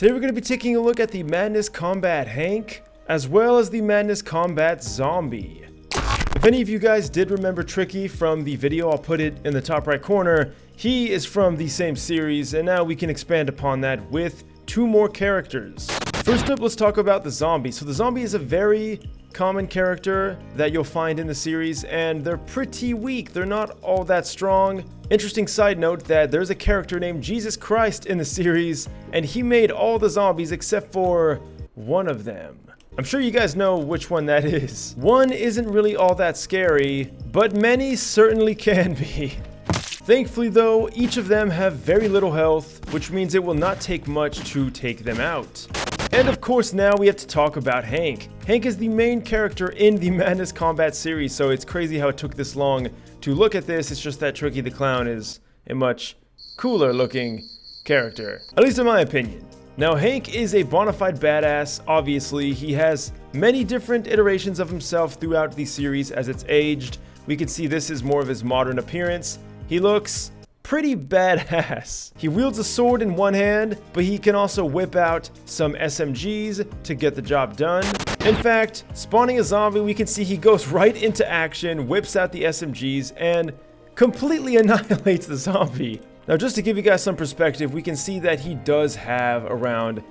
Today we're going to be taking a look at the Madness Combat Hank, as well as the Madness Combat Zombie. If any of you guys did remember Tricky from the video, I'll put it in the top right corner. He is from the same series, and now we can expand upon that with 2 more characters. First up, let's talk about the Zombie. So the Zombie is a very common character that you'll find in the series, and they're pretty weak. They're not all that strong. Interesting side note that there's a character named Jesus Christ in the series, and he made all the zombies except for one of them. I'm sure you guys know which one that is. One isn't really all that scary, but many certainly can be. Thankfully though, each of them have very little health, which means it will not take much to take them out. And of course now we have to talk about Hank. Hank is the main character in the Madness Combat series, so it's crazy how it took this long to look at this. It's just that Tricky the Clown is a much cooler looking character, at least in my opinion. Now Hank is a bona fide badass, obviously. He has many different iterations of himself throughout the series as it's aged. We can see this is more of his modern appearance. He looks pretty badass. He wields a sword in one hand, but he can also whip out some SMGs to get the job done. In fact, spawning a zombie, we can see he goes right into action, whips out the SMGs, and completely annihilates the zombie. Now, just to give you guys some perspective, we can see that he does have around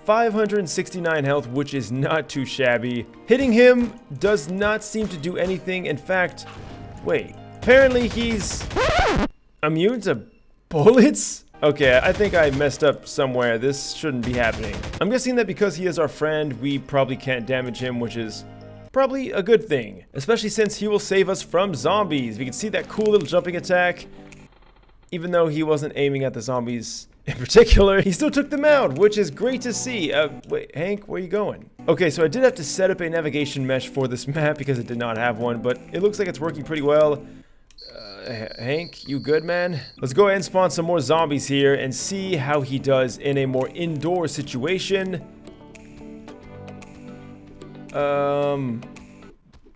569 health, which is not too shabby. Hitting him does not seem to do anything. In fact, wait, apparently he's immune to bullets? Okay, I think I messed up somewhere. This shouldn't be happening. I'm guessing that because he is our friend, we probably can't damage him, which is probably a good thing, especially since he will save us from zombies. We can see that cool little jumping attack. Even though he wasn't aiming at the zombies in particular, he still took them out, which is great to see. Wait, Hank, where are you going? Okay, so I did have to set up a navigation mesh for this map because it did not have one, but it looks like it's working pretty well. Hank, you good, man? Let's go ahead and spawn some more zombies here and see how he does in a more indoor situation.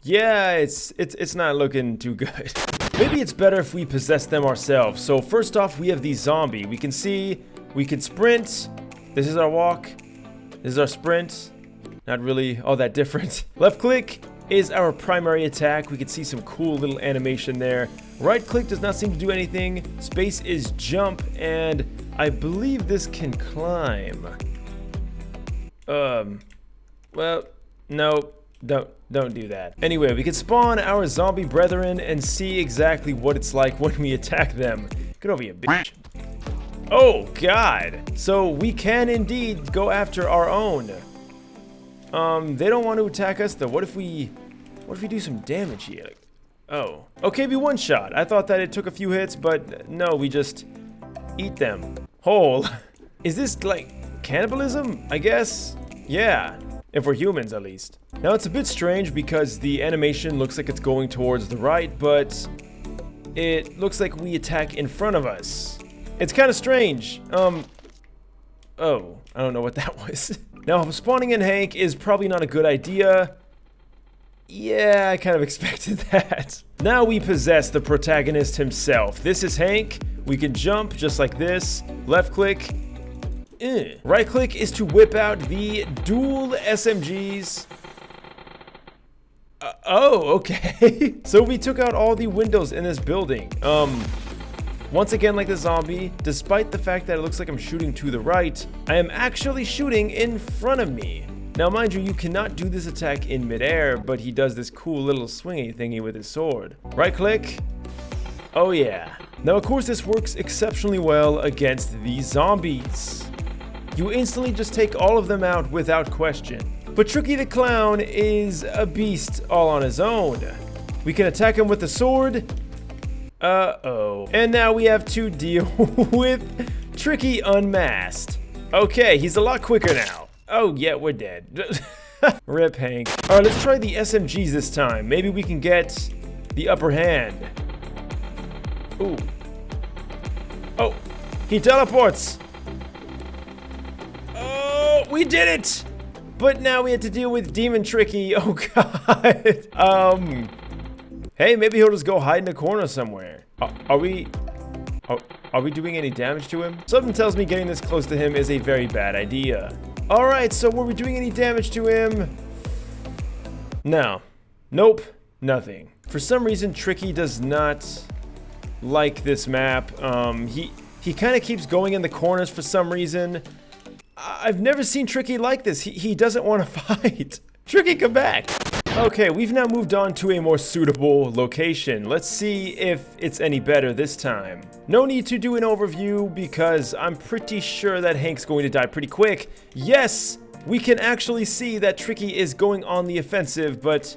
Yeah, it's not looking too good. Maybe it's better if we possess them ourselves. So first off, we have the zombie. We can see, we can sprint. This is our walk. This is our sprint. Not really all that different. Left click is our primary attack. We can see some cool little animation there. Right click does not seem to do anything. Space is jump, and I believe this can climb. Well, no. Don't do that. Anyway, we can spawn our zombie brethren and see exactly what it's like when we attack them. Get over here, bitch. Oh, God. So we can indeed go after our own. They don't want to attack us, though. What if we do some damage here? Oh. Okay, be one shot. I thought that it took a few hits, but no, we just eat them whole. Is this, like, cannibalism? I guess? Yeah. If we're humans, at least. Now, it's a bit strange because the animation looks like it's going towards the right, but it looks like we attack in front of us. It's kind of strange. Oh, I don't know what that was. Now, spawning in Hank is probably not a good idea. Yeah, I kind of expected that. Now we possess the protagonist himself. This is Hank. We can jump just like this. Left click. Right click is to whip out the dual SMGs. Oh, okay. So we took out all the windows in this building. Once again, like the zombie, despite the fact that it looks like I'm shooting to the right, I am actually shooting in front of me. Now, mind you, you cannot do this attack in midair, but he does this cool little swingy thingy with his sword. Right click. Oh yeah. Now, of course, this works exceptionally well against these zombies. You instantly just take all of them out without question. But Tricky the Clown is a beast all on his own. We can attack him with the sword. Uh-oh. And now we have to deal with Tricky unmasked. Okay, he's a lot quicker now. Oh, yeah, we're dead. Rip Hank. All right, let's try the SMGs this time. Maybe we can get the upper hand. Ooh. Oh, he teleports. Oh, we did it. But now we have to deal with Demon Tricky. Oh, God. Hey, maybe he'll just go hide in a corner somewhere. Are we Are we doing any damage to him? Something tells me getting this close to him is a very bad idea. Alright, so were we doing any damage to him? No. Nope. Nothing. For some reason, Tricky does not like this map. He kind of keeps going in the corners for some reason. I've never seen Tricky like this. He doesn't want to fight. Tricky, come back. Okay, we've now moved on to a more suitable location. Let's see if it's any better this time. No need to do an overview because I'm pretty sure that Hank's going to die pretty quick. Yes, we can actually see that Tricky is going on the offensive, but...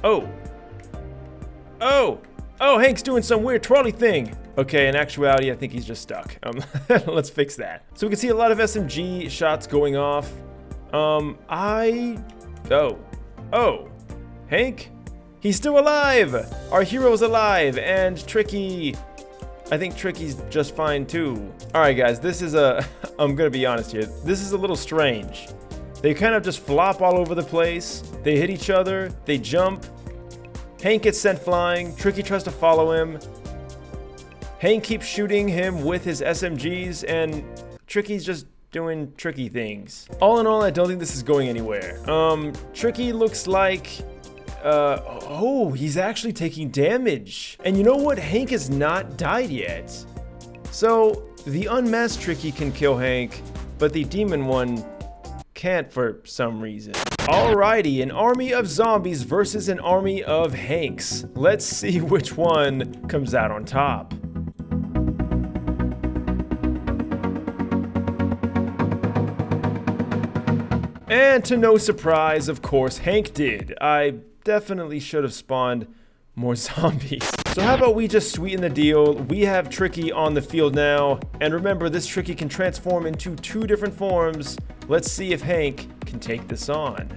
Oh, Hank's doing some weird twirly thing. Okay, in actuality, I think he's just stuck. Let's fix that. So we can see a lot of SMG shots going off. Oh, Hank? He's still alive! Our hero's alive, and Tricky... I think Tricky's just fine too. Alright guys, this is I'm gonna be honest here. This is a little strange. They kind of just flop all over the place. They hit each other. They jump. Hank gets sent flying. Tricky tries to follow him. Hank keeps shooting him with his SMGs, and Tricky's just doing tricky things. All in all, I don't think this is going anywhere. Tricky looks like... oh, he's actually taking damage. And you know what? Hank has not died yet. So, the unmasked Tricky can kill Hank, but the demon one can't for some reason. Alrighty, an army of zombies versus an army of Hanks. Let's see which one comes out on top. And to no surprise, of course, Hank did. I definitely should have spawned more zombies. So how about we just sweeten the deal? We have Tricky on the field now. And remember, this Tricky can transform into 2 different forms. Let's see if Hank can take this on.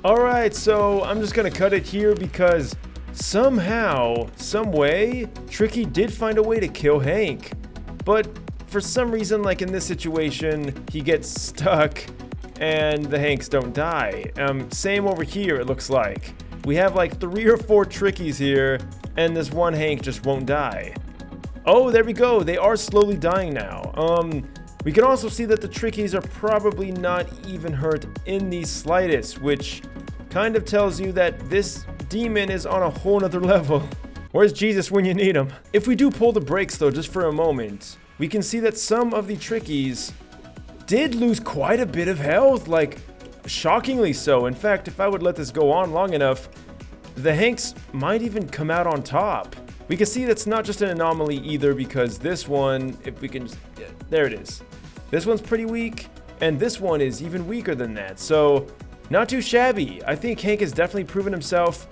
Alright, so I'm just gonna cut it here because somehow, some way, Tricky did find a way to kill Hank. But for some reason, like in this situation, he gets stuck and the Hanks don't die. Same over here, it looks like. We have like 3 or 4 Trickies here, and this one Hank just won't die. Oh, there we go. They are slowly dying now. We can also see that the Trickies are probably not even hurt in the slightest, which kind of tells you that this demon is on a whole nother level. Where's Jesus when you need him? If we do pull the brakes though, just for a moment, we can see that some of the Trickies did lose quite a bit of health, like shockingly so. In fact, if I would let this go on long enough, the Hanks might even come out on top. We can see that's not just an anomaly either, because this one, if we can just, yeah, there it is. This one's pretty weak, and this one is even weaker than that. So not too shabby. I think Hank has definitely proven himself.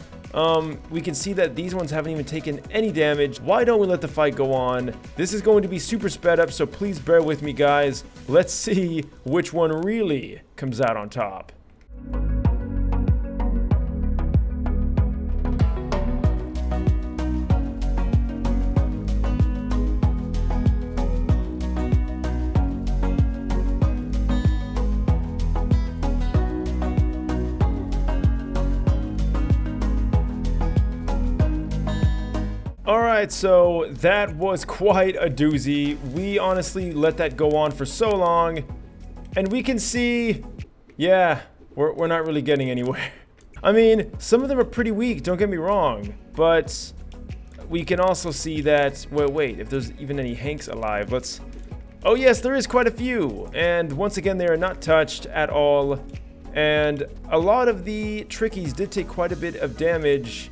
We can see that these ones haven't even taken any damage. Why don't we let the fight go on? This is going to be super sped up, so please bear with me, guys. Let's see which one really comes out on top. Alright, so that was quite a doozy. We honestly let that go on for so long, and we can see, yeah, we're not really getting anywhere. I mean, some of them are pretty weak, don't get me wrong, but we can also see that, well, wait, if there's even any Hanks alive, let's... Oh yes, there is quite a few, and once again, they are not touched at all, and a lot of the Trickies did take quite a bit of damage,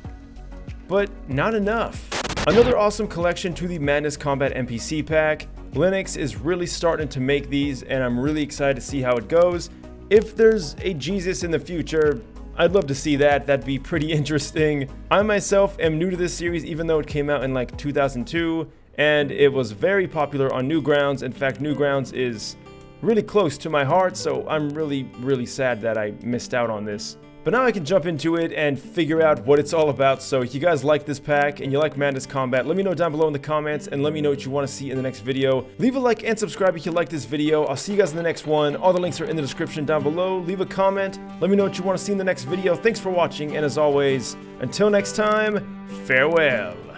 but not enough. Another awesome collection to the Madness Combat NPC pack. Linux is really starting to make these, and I'm really excited to see how it goes. If there's a Jesus in the future, I'd love to see that. That'd be pretty interesting. I myself am new to this series, even though it came out in like 2002, and it was very popular on Newgrounds. In fact, Newgrounds is really close to my heart, so I'm really sad that I missed out on this. But now I can jump into it and figure out what it's all about. So if you guys like this pack and you like Madness Combat, let me know down below in the comments and let me know what you want to see in the next video. Leave a like and subscribe if you like this video. I'll see you guys in the next one. All the links are in the description down below. Leave a comment. Let me know what you want to see in the next video. Thanks for watching, and as always, until next time, farewell.